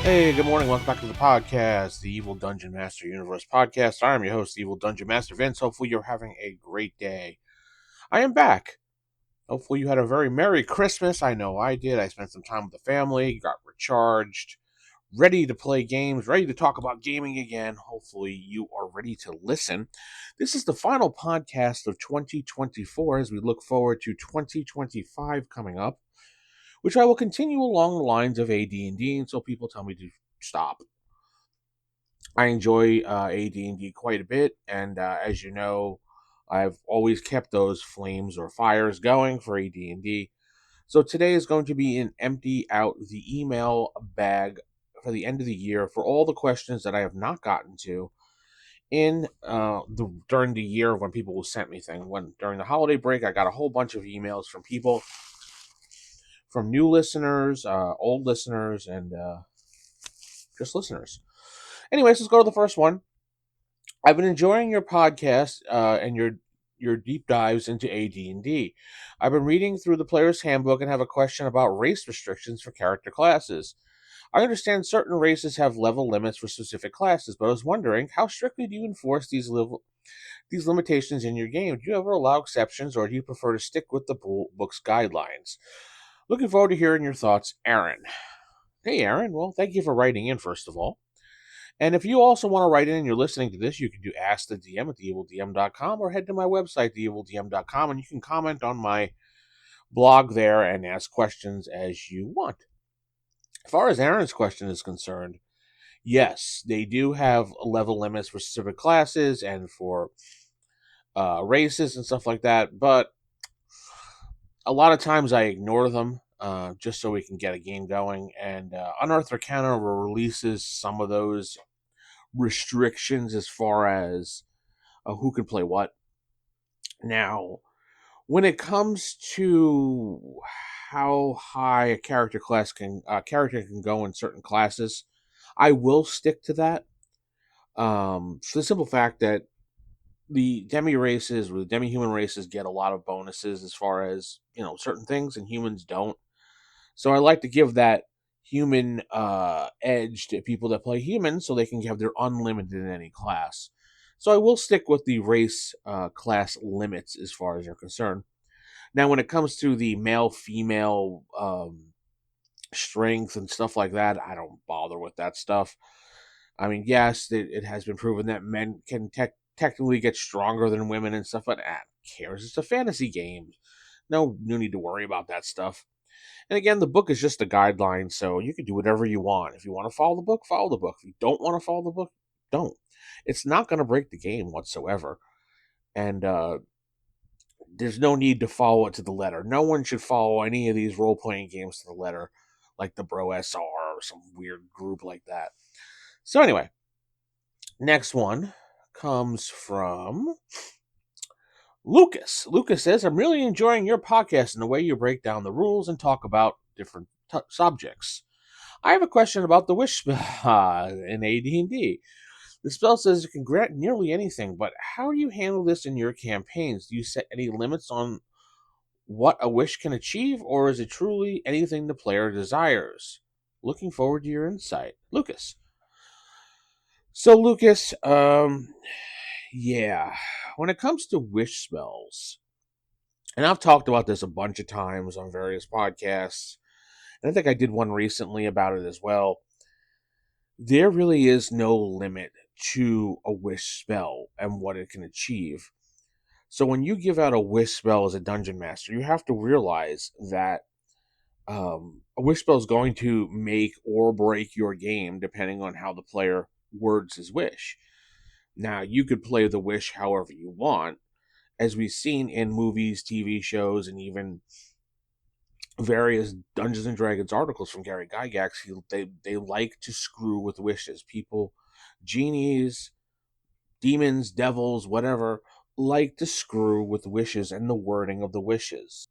Hey, good morning. Welcome back to the podcast, the Evil Dungeon Master Universe podcast. I'm your host, Evil Dungeon Master Vince. Hopefully, you're having a great day. I am back. Hopefully, you had a very Merry Christmas. I know I did. I spent some time with the family, got recharged, ready to play games, ready to talk about gaming again. Hopefully, you are ready to listen. This is the final podcast of 2024 as we look forward to 2025 coming up, which I will continue along the lines of AD&D until people tell me to stop. I enjoy AD&D quite a bit, and as you know, I've always kept those flames or fires going for AD&D. So today is going to be an empty out the email bag for the end of the year for all the questions that I have not gotten to in during the year when people sent me things. When during the holiday break, I got a whole bunch of emails from people, from new listeners, old listeners, and just listeners. Anyways, let's go to the first one. I've been enjoying your podcast and your deep dives into AD&D. I've been reading through the player's handbook and have a question about race restrictions for character classes. I understand certain races have level limits for specific classes, but I was wondering how strictly do you enforce these limitations in your game? Do you ever allow exceptions, or do you prefer to stick with the book's guidelines? Looking forward to hearing your thoughts, Aaron. Hey, Aaron. Well, thank you for writing in, first of all. And if you also want to write in and you're listening to this, you can do Ask the DM at theevildm.com or head to my website, theevildm.com, and you can comment on my blog there and ask questions as you want. As far as Aaron's question is concerned, yes, they do have level limits for specific classes and for races and stuff like that, but a lot of times I ignore them just so we can get a game going. And Unearthed Arcana releases some of those restrictions as far as who can play what. Now, when it comes to how high a character can go in certain classes, I will stick to that. For the simple fact that the demi-human races get a lot of bonuses as far as, certain things, and humans don't. So I like to give that human edge to people that play humans so they can have their unlimited in any class. So I will stick with the race class limits as far as you're concerned. Now, when it comes to the male female strength and stuff like that, I don't bother with that stuff. I mean, yes, it has been proven that men can technically get stronger than women and stuff, but cares? It's a fantasy game. No need to worry about that stuff. And again, the book is just a guideline, so you can do whatever you want. If you want to follow the book, follow the book. If you don't want to follow the book, don't. It's not going to break the game whatsoever. And there's no need to follow it to the letter. No one should follow any of these role playing games to the letter, like the Bro SR or some weird group like that. So, anyway, next one comes from Lucas. Lucas says, I'm really enjoying your podcast and the way you break down the rules and talk about different subjects. I have a question about the wish spell in AD&D. The spell says it can grant nearly anything, but how do you handle this in your campaigns? Do you set any limits on what a wish can achieve, or is it truly anything the player desires? Looking forward to your insight. Lucas. So, Lucas, yeah, when it comes to wish spells, and I've talked about this a bunch of times on various podcasts, and I think I did one recently about it as well. There really is no limit to a wish spell and what it can achieve. So when you give out a wish spell as a dungeon master, you have to realize that a wish spell is going to make or break your game depending on how the player words his wish. Now, you could play the wish however you want, as we've seen in movies, TV shows, and even various Dungeons and Dragons articles from Gary Gygax. They like to screw with wishes. People, genies, demons, devils, whatever, like to screw with wishes and the wording of the wishes.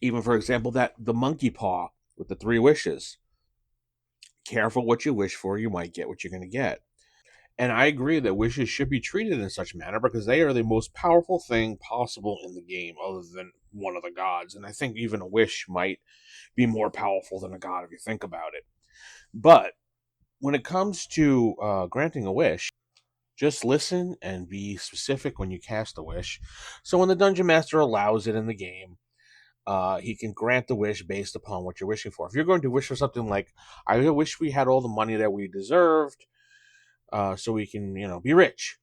Even, for example, that the monkey paw with the 3 wishes. Careful what you wish for, you might get what you're going to get. And I agree that wishes should be treated in such a manner because they are the most powerful thing possible in the game, other than one of the gods. And I think even a wish might be more powerful than a god if you think about it. But when it comes to granting a wish, just listen and be specific when you cast a wish. So when the dungeon master allows it in the game, he can grant the wish based upon what you're wishing for. If you're going to wish for something like, "I wish we had all the money that we deserved, so we can, be rich,"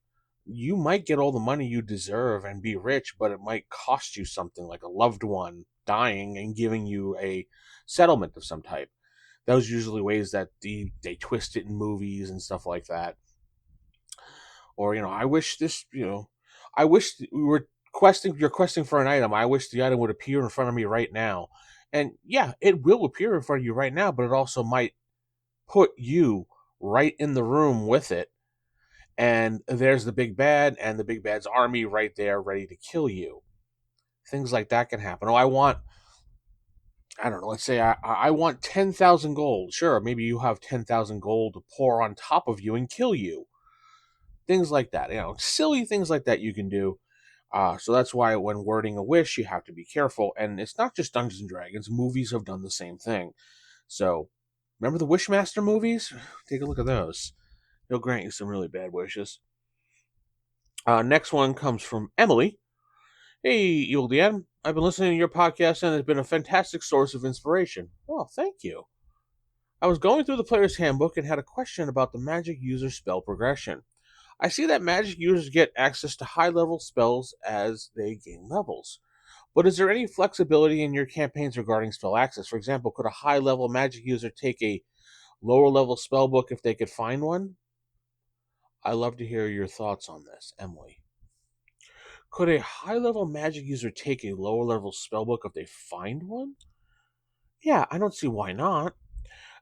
you might get all the money you deserve and be rich, but it might cost you something like a loved one dying and giving you a settlement of some type. Those are usually ways that they twist it in movies and stuff like that. Or, I wish this, I wish we were you're questing for an item. I wish the item would appear in front of me right now. And yeah, it will appear in front of you right now, but it also might put you right in the room with it. And there's the big bad and the big bad's army right there ready to kill you. Things like that can happen. Oh, I don't know, let's say I want 10,000 gold. Sure, maybe you have 10,000 gold to pour on top of you and kill you. Things like that, silly things like that you can do. So that's why when wording a wish, you have to be careful. And it's not just Dungeons and Dragons. Movies have done the same thing. So remember the Wishmaster movies? Take a look at those. They'll grant you some really bad wishes. Next one comes from Emily. "Hey, Evil DM. I've been listening to your podcast and it's been a fantastic source of inspiration." Oh, thank you. "I was going through the player's handbook and had a question about the magic user spell progression. I see that magic users get access to high-level spells as they gain levels. But is there any flexibility in your campaigns regarding spell access? For example, could a high-level magic user take a lower-level spell book if they could find one?" I love to hear your thoughts on this, Emily. Could a high-level magic user take a lower-level spell book if they find one? Yeah, I don't see why not.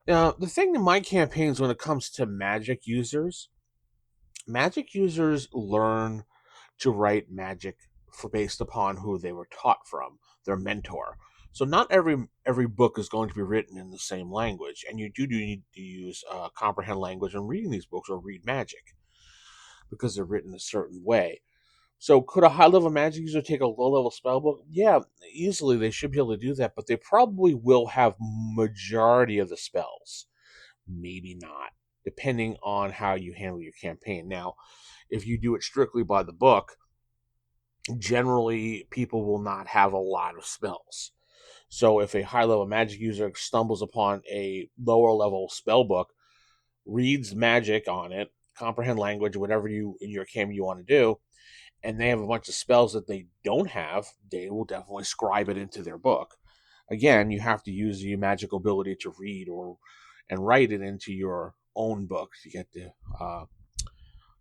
Now, the thing in my campaigns when it comes to magic users learn to write magic based upon who they were taught from, their mentor. So not every book is going to be written in the same language, and you do need to use comprehend language when reading these books or read magic because they're written a certain way. So could a high level magic user take a low level spell book? Yeah, easily they should be able to do that, but they probably will have majority of the spells. Maybe not, depending on how you handle your campaign. Now, if you do it strictly by the book, generally people will not have a lot of spells. So if a high level magic user stumbles upon a lower level spell book, reads magic on it, comprehend language, whatever you in your campaign you want to do, and they have a bunch of spells that they don't have, they will definitely scribe it into their book. Again, you have to use your magical ability to read or and write it into your own book to get to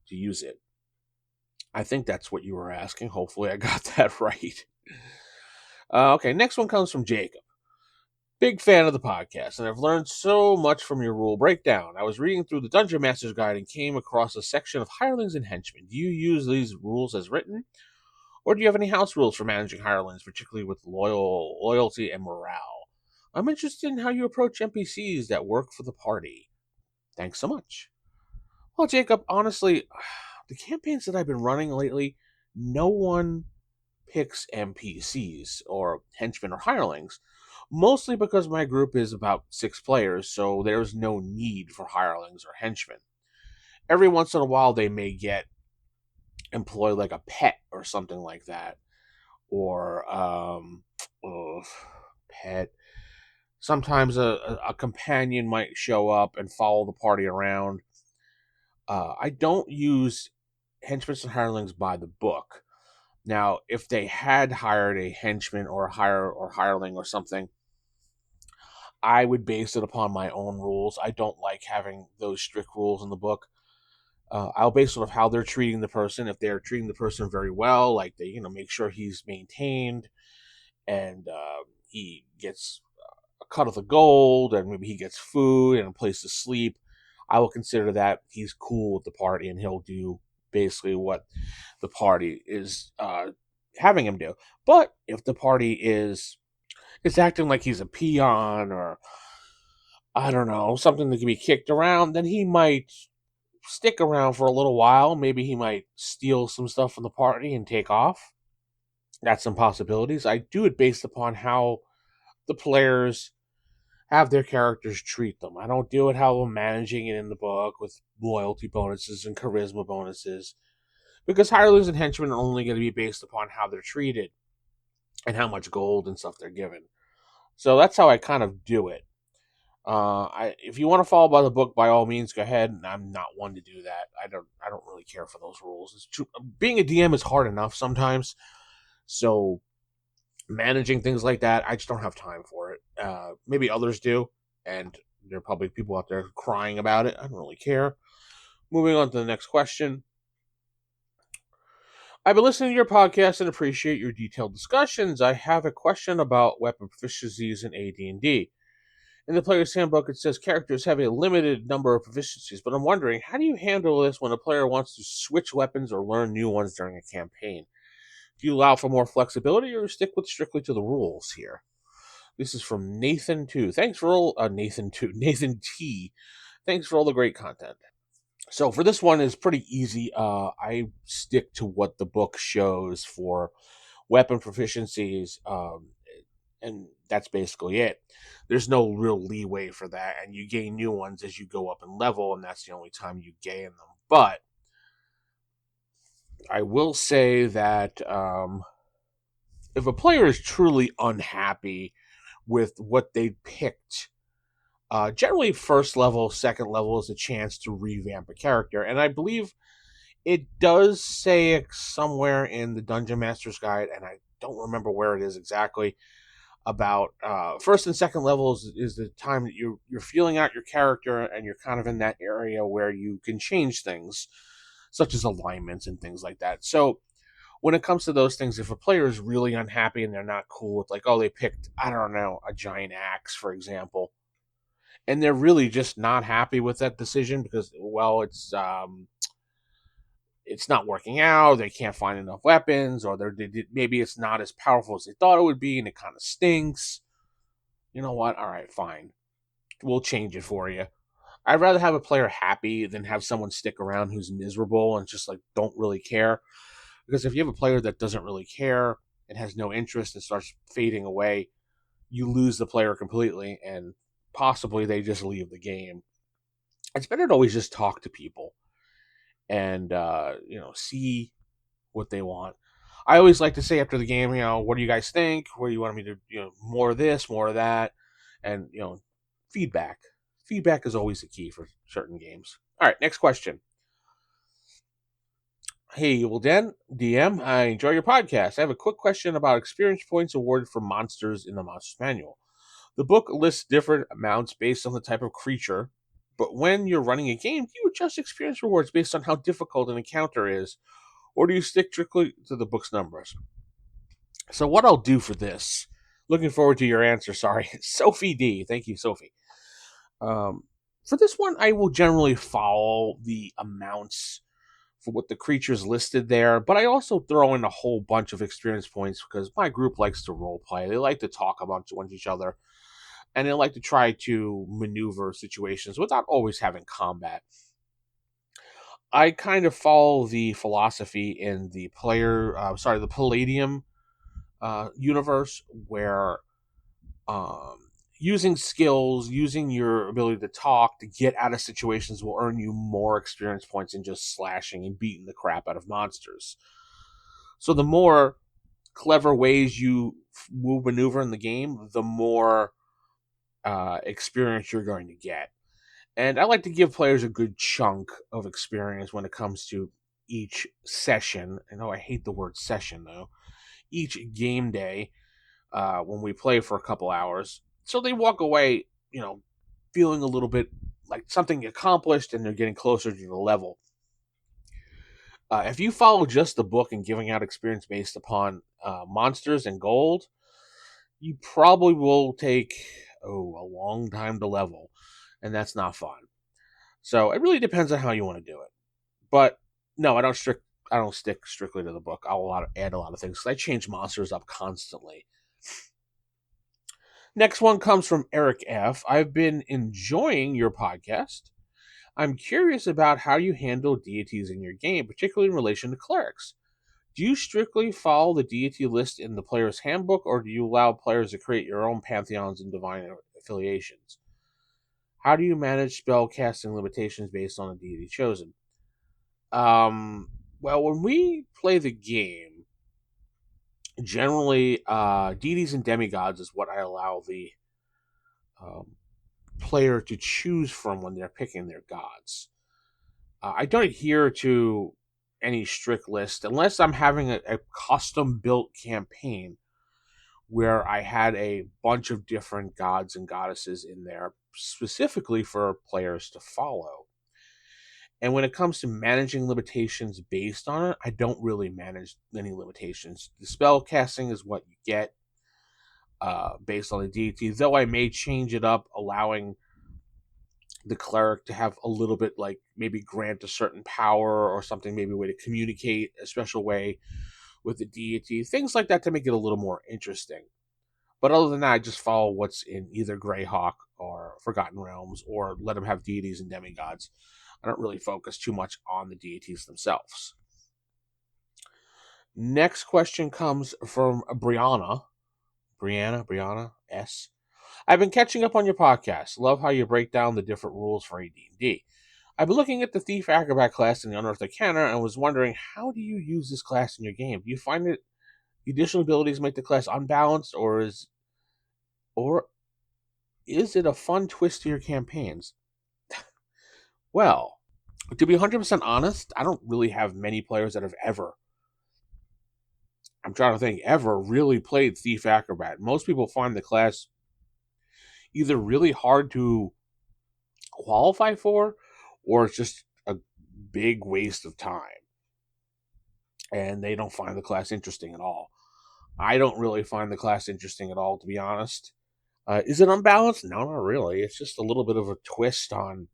use it. I think that's what you were asking. Hopefully, I got that right. Okay, next one comes from Jacob. "Big fan of the podcast, and I've learned so much from your rule breakdown. I was reading through the Dungeon Master's Guide and came across a section of hirelings and henchmen. Do you use these rules as written, or do you have any house rules for managing hirelings, particularly with loyalty and morale? I'm interested in how you approach NPCs that work for the party. Thanks so much." Well, Jacob, honestly, the campaigns that I've been running lately, no one picks NPCs or henchmen or hirelings, mostly because my group is about 6 players, so there's no need for hirelings or henchmen. Every once in a while, they may get employed like a pet or something like that, or oh, pet. Sometimes a companion might show up and follow the party around. I don't use henchmen and hirelings by the book. Now, if they had hired a henchman or a hireling or something, I would base it upon my own rules. I don't like having those strict rules in the book. I'll base it on how they're treating the person. If they're treating the person very well, like they, make sure he's maintained and he gets a cut of the gold, and maybe he gets food and a place to sleep, I will consider that he's cool with the party and he'll do basically what the party is having him do. But if the party is acting like he's a peon or I don't know, something that can be kicked around, then he might stick around for a little while. Maybe he might steal some stuff from the party and take off. That's some possibilities. I do it based upon how the players have their characters treat them. I don't deal with how I'm managing it in the book with loyalty bonuses and charisma bonuses, because hirelings and henchmen are only going to be based upon how they're treated and how much gold and stuff they're given. So that's how I kind of do it. If you want to follow by the book, by all means, go ahead. I'm not one to do that. I don't really care for those rules. It's true. Being a DM is hard enough sometimes. So managing things like that, I just don't have time for it. Maybe others do, and there are probably people out there crying about it. I don't really care. Moving on to the next question. I've been listening to your podcast and appreciate your detailed discussions. I have a question about weapon proficiencies in AD&D. In the player's handbook, it says characters have a limited number of proficiencies, but I'm wondering, how do you handle this when a player wants to switch weapons or learn new ones during a campaign? Do you allow for more flexibility or stick with strictly to the rules here? This is from Nathan 2. Thanks for all Nathan 2. Nathan T. Thanks for all the great content. So for this one is pretty easy. I stick to what the book shows for weapon proficiencies, and that's basically it. There's no real leeway for that, and you gain new ones as you go up in level, and that's the only time you gain them. But I will say that if a player is truly unhappy with what they picked, generally first level, second level is a chance to revamp a character, and I believe it does say it somewhere in the Dungeon Master's Guide, and I don't remember where it is exactly, about first and second levels is the time that you're feeling out your character, and you're kind of in that area where you can change things, such as alignments and things like that. So when it comes to those things, if a player is really unhappy and they're not cool with, like, oh, they picked, I don't know, a giant axe, for example, and they're really just not happy with that decision because, well, it's not working out, they can't find enough weapons, or maybe it's not as powerful as they thought it would be, and it kind of stinks. You know what? All right, fine. We'll change it for you. I'd rather have a player happy than have someone stick around who's miserable and just like don't really care. Because if you have a player that doesn't really care and has no interest and starts fading away, you lose the player completely, and possibly they just leave the game. It's better to always just talk to people and see what they want. I always like to say after the game, what do you guys think? What do you want me to, more of this, more of that, and feedback. Feedback is always the key for certain games. All right, next question. Hey, well, DM, I enjoy your podcast. I have a quick question about experience points awarded for monsters in the Monsters Manual. The book lists different amounts based on the type of creature, but when you're running a game, do you adjust experience rewards based on how difficult an encounter is, or do you stick strictly to the book's numbers? So what I'll do for this, looking forward to your answer. Sorry, Sophie D. Thank you, Sophie. For this one, I will generally follow the amounts for what the creatures listed there, but I also throw in a whole bunch of experience points because my group likes to role play. They like to talk about each other, and they like to try to maneuver situations without always having combat. I kind of follow the philosophy in the the Palladium universe, where using skills, using your ability to talk to get out of situations will earn you more experience points than just slashing and beating the crap out of monsters. So the more clever ways you will maneuver in the game, the more experience you're going to get. And I like to give players a good chunk of experience when it comes to each session. I know I hate the word session, though. Each game day, when we play for a couple hours. So they walk away, feeling a little bit like something accomplished, and they're getting closer to the level. If you follow just the book and giving out experience based upon monsters and gold, you probably will take a long time to level, and that's not fun. So it really depends on how you want to do it. But no, I don't stick strictly to the book. I'll add a lot of things because I change monsters up constantly. Next one comes from Eric F. I've been enjoying your podcast. I'm curious about how you handle deities in your game, particularly in relation to clerics. Do you strictly follow the deity list in the player's handbook, or do you allow players to create your own pantheons and divine affiliations? How do you manage spell casting limitations based on the deity chosen? Um, well, when we play the game, generally, deities and demigods is what I allow the um, player to choose from when they're picking their gods. I don't adhere to any strict list unless I'm having a custom built campaign where I had a bunch of different gods and goddesses in there specifically for players to follow. And when it comes to managing limitations based on it, I don't really manage any limitations. The spell casting is what you get based on the deity, though I may change it up, allowing the cleric to have a little bit, like maybe grant a certain power or something, maybe a way to communicate a special way with the deity, things like that to make it a little more interesting. But other than that, I just follow what's in either Greyhawk or Forgotten Realms, or let them have deities and demigods. I don't really focus too much on the deities themselves. Next question comes from Brianna S. I've been catching up on your podcast. Love how you break down the different rules for AD&D. I've been looking at the Thief Acrobat class in the Unearthed Arcana and was wondering, how do you use this class in your game? Do you find that the additional abilities make the class unbalanced, or is it a fun twist to your campaigns? Well, to be 100% honest, I don't really have many players that have ever really played Thief Acrobat. Most people find the class either really hard to qualify for, or it's just a big waste of time. And they don't find the class interesting at all. I don't really find the class interesting at all, to be honest. Is it unbalanced? No, not really. It's just a little bit of a twist on,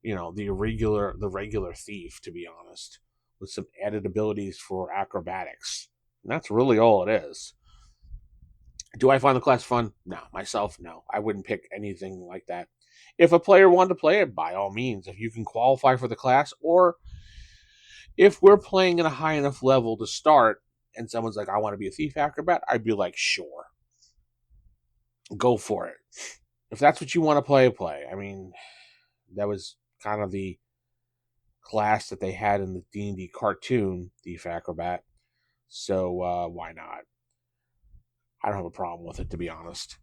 the regular thief, to be honest, with some added abilities for acrobatics. And that's really all it is. Do I find the class fun? No. Myself, no. I wouldn't pick anything like that. If a player wanted to play it, by all means, if you can qualify for the class, or if we're playing at a high enough level to start and someone's like, I want to be a thief acrobat, I'd be like, sure. Go for it. If that's what you want to play. I mean, that was kind of the class that they had in the D&D cartoon, Thief Acrobat. So why not? I don't have a problem with it, to be honest.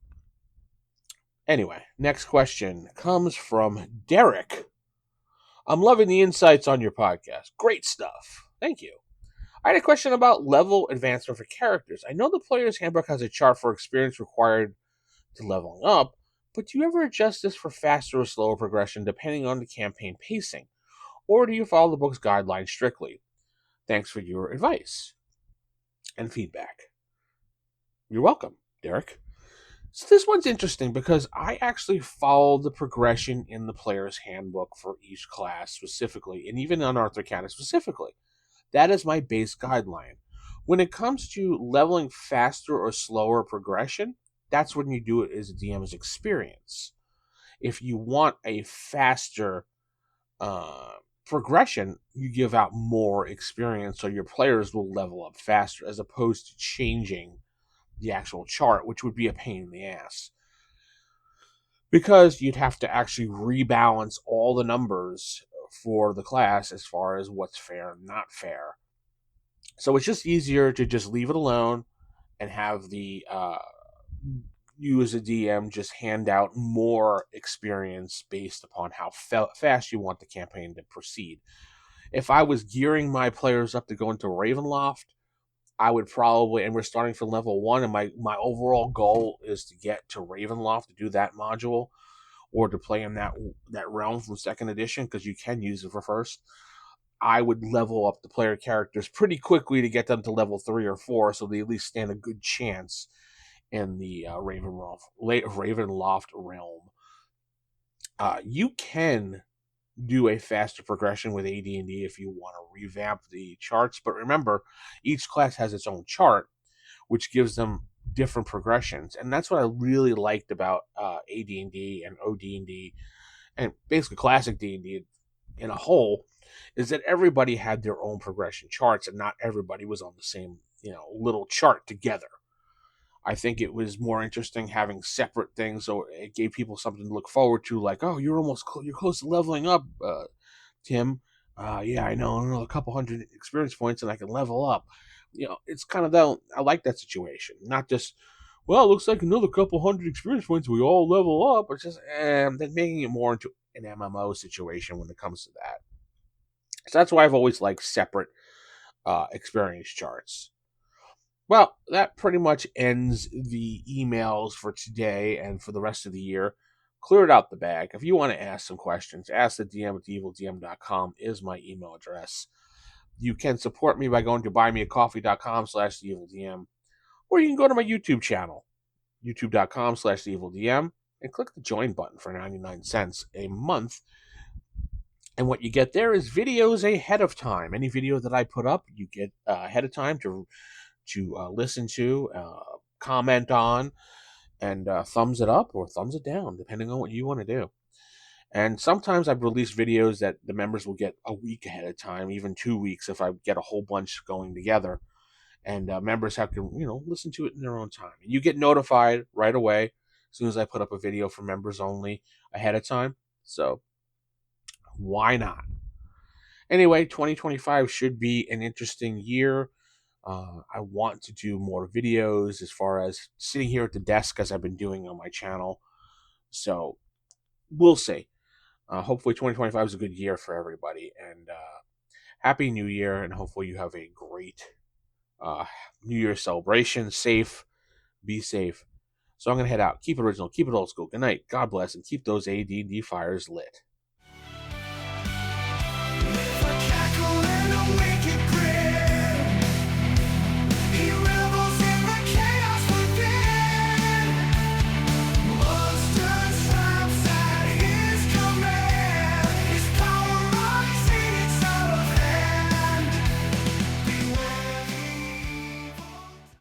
Anyway, next question comes from Derek. I'm loving the insights on your podcast. Great stuff. Thank you. I had a question about level advancement for characters. I know the player's handbook has a chart for experience required to leveling up, but do you ever adjust this for faster or slower progression depending on the campaign pacing? Or do you follow the book's guidelines strictly? Thanks for your advice and feedback. You're welcome, Derek. So this one's interesting because I actually follow the progression in the player's handbook for each class specifically, and even on Arthur Arcana specifically. That is my base guideline. When it comes to leveling faster or slower progression, that's when you do it as a DM's experience. If you want a faster progression, you give out more experience so your players will level up faster, as opposed to changing the actual chart, which would be a pain in the ass. Because you'd have to actually rebalance all the numbers for the class as far as what's fair and not fair. So it's just easier to just leave it alone and have the you as a DM just hand out more experience based upon how fast you want the campaign to proceed. If I was gearing my players up to go into Ravenloft, I would probably, and we're starting from level 1, and my overall goal is to get to Ravenloft to do that module, or to play in that realm from 2nd edition, because you can use it for first. I would level up the player characters pretty quickly to get them to level 3 or 4, so they at least stand a good chance in the Ravenloft realm. You can do a faster progression with AD&D if you want to revamp the charts, but remember, each class has its own chart, which gives them different progressions, and that's what I really liked about AD&D and OD&D, and basically classic D&D in a whole is that everybody had their own progression charts and not everybody was on the same, little chart together. I think it was more interesting having separate things, so it gave people something to look forward to. Like, oh, you're close to leveling up, Tim. Yeah, I know, a couple hundred experience points, and I can level up. It's kind of that. I like that situation, not just. Well, it looks like another couple hundred experience points. We all level up. It's just then making it more into an MMO situation when it comes to that. So that's why I've always liked separate experience charts. Well, that pretty much ends the emails for today and for the rest of the year. Cleared out the bag. If you want to ask some questions, ask the DM at theevildm.com is my email address. You can support me by going to buymeacoffee.com/theevildm, or you can go to my YouTube channel, youtube.com/theevildm, and click the join button for 99 cents a month. And what you get there is videos ahead of time. Any video that I put up, you get ahead of time to listen to, comment on, and thumbs it up or thumbs it down, depending on what you want to do. And sometimes I've released videos that the members will get a week ahead of time, even 2 weeks if I get a whole bunch going together. And members have to, listen to it in their own time. And you get notified right away as soon as I put up a video for members only ahead of time. So why not? Anyway, 2025 should be an interesting year. I want to do more videos as far as sitting here at the desk as I've been doing on my channel. So we'll see. Hopefully 2025 is a good year for everybody. And Happy New Year. And hopefully you have a great New Year's celebration. Be safe. So I'm going to head out. Keep it original. Keep it old school. Good night. God bless. And keep those AD&D fires lit.